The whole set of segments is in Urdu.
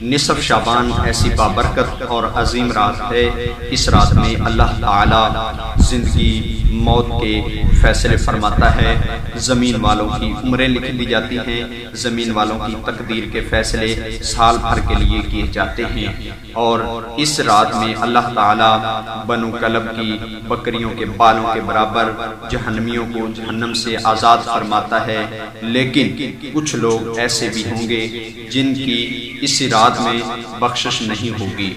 نصف شعبان ایسی بابرکت اور عظیم رات ہے۔ اس رات میں اللہ تعالی زندگی موت کے فیصلے فرماتا ہے، زمین والوں کی عمریں لکھ دی جاتی ہیں، زمین والوں کی تقدیر کے فیصلے سال بھر کے لیے کیے جاتے ہیں، اور اس رات میں اللہ تعالی بنو کلب کی بکریوں کے بالوں کے برابر جہنمیوں کو جہنم سے آزاد فرماتا ہے۔ لیکن کچھ لوگ ایسے بھی ہوں گے جن کی اس رات میں بخشش نہیں ہوگی،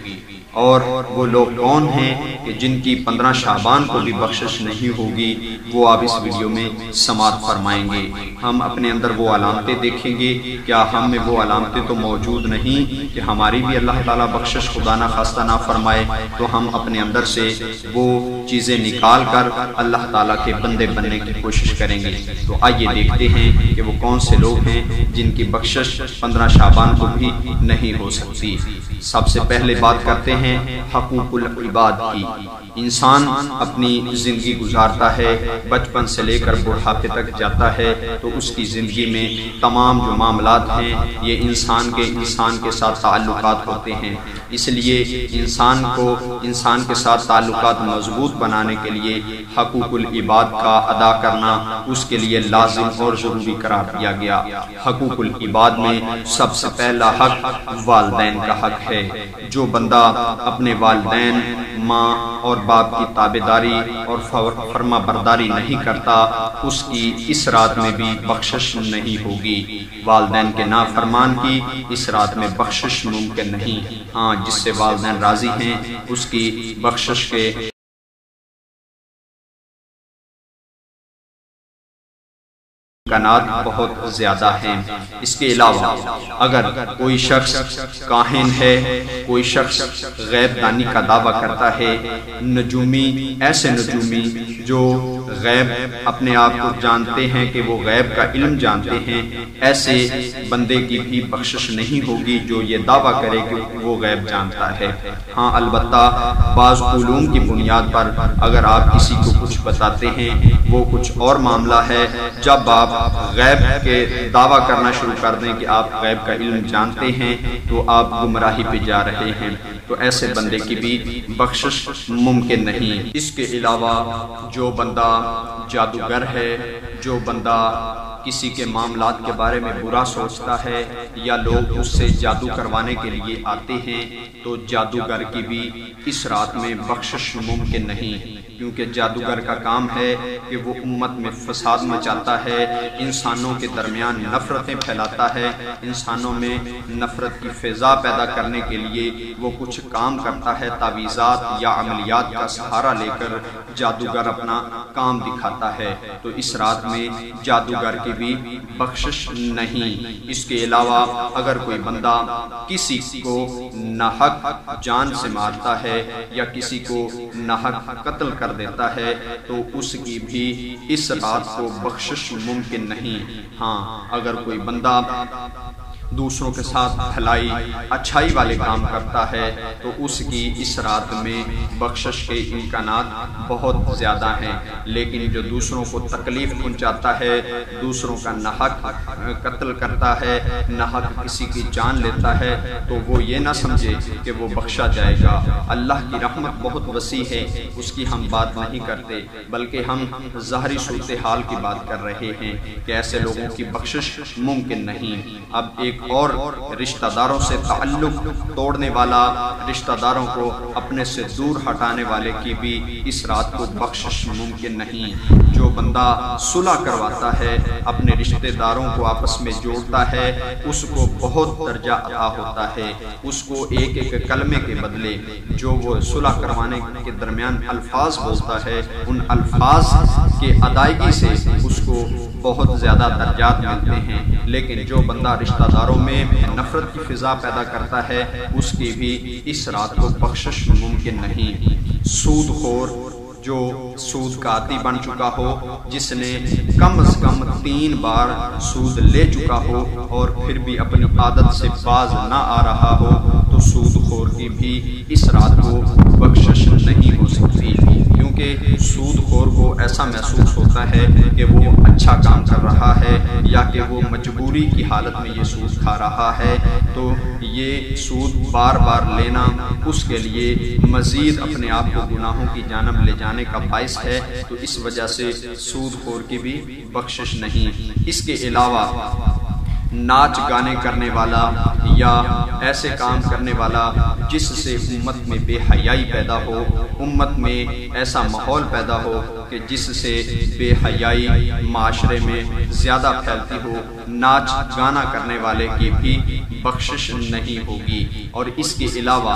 اور وہ لوگ کون ہیں کہ جن کی 15 شعبان کو بھی بخشش نہیں ہوگی، وہ آپ اس ویڈیو میں سماعت فرمائیں گے۔ ہم اپنے اندر وہ علامتیں دیکھیں گے، کیا ہم میں وہ علامتیں تو موجود نہیں کہ ہماری بھی اللہ تعالیٰ بخشش خدا نہ خواستہ نہ فرمائے، تو ہم اپنے اندر سے وہ چیزیں نکال کر اللہ تعالیٰ کے بندے بننے کی کوشش کریں گے۔ تو آئیے دیکھتے ہیں کہ وہ کون سے لوگ ہیں جن کی بخشش 15 شعبان کو بھی نہیں ہو سکتی۔ سب سے پہلے بات کرتے ہیں حقوق العباد کی۔ انسان اپنی زندگی گزارتا ہے، بچپن سے لے کر بڑھاپے تک جاتا ہے، تو اس کی زندگی میں تمام جو معاملات ہیں یہ انسان کے ساتھ تعلقات ہوتے ہیں۔ اس لیے انسان کے ساتھ تعلقات مضبوط بنانے کے لیے حقوق العباد کا ادا کرنا اس کے لیے لازم اور ضروری قرار دیا گیا۔ حقوق العباد میں سب سے پہلا حق والدین کا حق ہے۔ جو بندہ اپنے والدین، ماں اور باپ کی تابعداری اور فرما برداری نہیں کرتا، اس کی اس رات میں بھی بخشش نہیں ہوگی۔ والدین کے نافرمان کی اس رات میں بخشش ممکن نہیں۔ ہاں، جس سے والدین راضی ہیں اس کی بخشش کے امکانات بہت زیادہ ہیں۔ اس کے علاوہ اگر کوئی شخص کاہن ہے، کوئی شخص غیب دانی کا دعویٰ کرتا ہے، ایسے نجومی جو غیب اپنے آپ کو جانتے ہیں کہ وہ غیب کا علم جانتے ہیں، ایسے بندے کی بھی بخشش نہیں ہوگی جو یہ دعویٰ کرے کہ وہ غیب جانتا ہے۔ ہاں، البتہ بعض علوم کی بنیاد پر اگر آپ کسی کو کچھ بتاتے ہیں وہ کچھ اور معاملہ ہے، جب آپ غیب کے دعویٰ کرنا شروع کر دیں کہ آپ غیب کا علم جانتے ہیں تو آپ گمراہی پہ جا رہے ہیں، تو ایسے بندے کی بھی بخشش ممکن نہیں۔ اس کے علاوہ جو بندہ جادوگر ہے، جو بندہ کسی کے معاملات کے بارے میں برا سوچتا ہے یا لوگ اس سے جادو کروانے کے لیے آتے ہیں، تو جادوگر کی بھی اس رات میں بخشش ممکن نہیں، کیونکہ جادوگر کا کام ہے کہ وہ امت میں فساد مچاتا ہے، انسانوں کے درمیان نفرتیں پھیلاتا ہے، انسانوں میں نفرت کی فضا پیدا کرنے کے لیے وہ کچھ کام کرتا ہے، تعویذات یا عملیات کا سہارا لے کر جادوگر اپنا کام دکھاتا ہے، تو اس رات میں جادوگر کی بھی بخشش نہیں۔ اس کے علاوہ اگر کوئی بندہ کسی کو ناحق جان سے مارتا ہے یا کسی کو ناحق قتل کر دیتا ہے تو اس کی بھی اس رات کو بخشش ممکن نہیں۔ ہاں، اگر کوئی بندہ دوسروں کے ساتھ بھلائی اچھائی والے کام کرتا ہے تو اس کی اس رات میں بخشش کے امکانات بہت زیادہ ہیں، لیکن جو دوسروں کو تکلیف پہنچاتا ہے، دوسروں کا ناحق قتل کرتا ہے، ناحق کسی کی جان لیتا ہے، تو وہ یہ نہ سمجھے کہ وہ بخشا جائے گا۔ اللہ کی رحمت بہت وسیع ہے، اس کی ہم بات نہیں کرتے، بلکہ ہم ظاہری صورتحال کی بات کر رہے ہیں کہ ایسے لوگوں کی بخشش ممکن نہیں۔ اب ایک اور رشتہ داروں سے تعلق توڑنے والا، رشتہ داروں کو اپنے سے دور ہٹانے والے کی بھی اس رات کو بخشش ممکن نہیں۔ جو بندہ صلح کرواتا ہے، اپنے رشتہ داروں کو آپس میں جوڑتا ہے، اس کو بہت درجہ عطا ہوتا ہے۔ اس کو ایک ایک کلمے کے بدلے جو وہ صلح کروانے کے درمیان الفاظ بولتا ہے، ان الفاظ کے ادائیگی سے اس کو بہت زیادہ درجات ملتے ہیں۔ لیکن جو بندہ رشتہ داروں میں نفرت کی فضا پیدا کرتا ہے، اس کی بھی اس رات کو بخشش ممکن نہیں۔ سود خور جو سود کا عادی بن چکا ہو، جس نے کم از کم 3 بار سود لے چکا ہو اور پھر بھی اپنی عادت سے باز نہ آ رہا ہو، تو سود خور کی بھی اس رات کو بخشش نہیں ہو سکتی، کیونکہ کہ سود خور کو ایسا محسوس ہوتا ہے کہ وہ اچھا کام کر رہا ہے یا کہ وہ مجبوری کی حالت میں یہ سود کھا رہا ہے، تو یہ سود بار بار لینا اس کے لیے مزید اپنے آپ کو گناہوں کی جانب لے جانے کا باعث ہے، تو اس وجہ سے سود خور کی بھی بخشش نہیں۔ اس کے علاوہ ناچ گانے کرنے والا یا ایسے کام کرنے والا جس سے امت میں بے حیائی پیدا ہو، امت میں ایسا ماحول پیدا ہو کہ جس سے بے حیائی معاشرے میں زیادہ پھیلتی ہو، ناچ گانا کرنے والے کی بھی بخشش نہیں ہوگی۔ اور اس کے علاوہ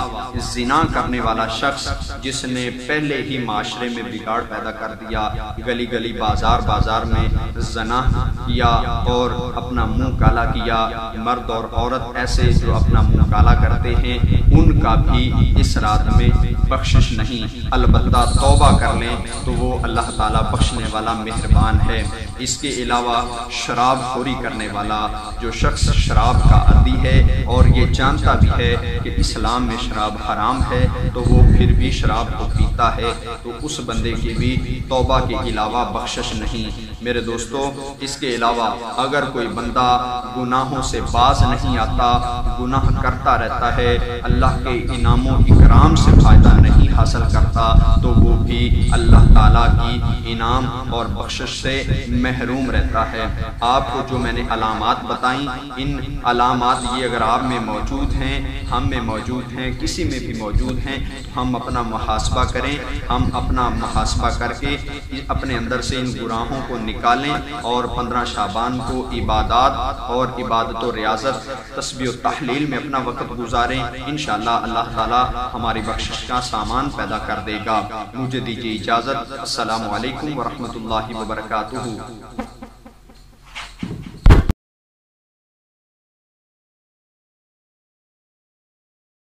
زنا کرنے والا شخص جس نے پہلے ہی معاشرے میں بگاڑ پیدا کر دیا، گلی گلی بازار بازار میں زنا کیا اور اپنا منہ کالا کیا، مرد اور عورت ایسے جو اپنا منہ کالا کرتے ہیں ان کا بھی اس رات میں بخشش نہیں، البتہ توبہ کر لیں تو وہ اللہ تعالیٰ بخشنے والا مہربان ہے۔ اس کے علاوہ شراب خوری کرنے والا جو شخص شراب کا عادی ہے اور یہ جانتا بھی ہے کہ اسلام میں شراب حرام ہے تو وہ پھر بھی شراب کو پیتا ہے، تو اس بندے کی بھی توبہ کے علاوہ بخشش نہیں۔ میرے دوستو، اس کے علاوہ اگر کوئی بندہ گناہوں سے باز نہیں آتا، گناہ کرتا رہتا ہے، اللہ کے انعام و اکرام سے فائدہ نہیں حاصل کرتا، تو وہ بھی اللہ تعالیٰ کی انعام اور بخشش سے محروم رہتا ہے۔ آپ کو جو میں نے علامات بتائیں، ان علامات یہ اگر آپ میں موجود ہیں، ہم میں موجود ہیں، کسی میں بھی موجود ہیں، ہم اپنا محاسبہ کریں، ہم اپنا محاسبہ کر کے اپنے اندر سے ان گناہوں کو نکالیں اور 15 شعبان کو عبادات اور عبادت و ریاضت، تسبیح و تحلیل میں اپنا وقت گزاریں۔ انشاءاللہ اللہ تعالی ہماری بخشش کا سامان پیدا کر دے گا۔ مجھے دیجیے اجازت۔ السلام علیکم ورحمۃ اللہ وبرکاتہ۔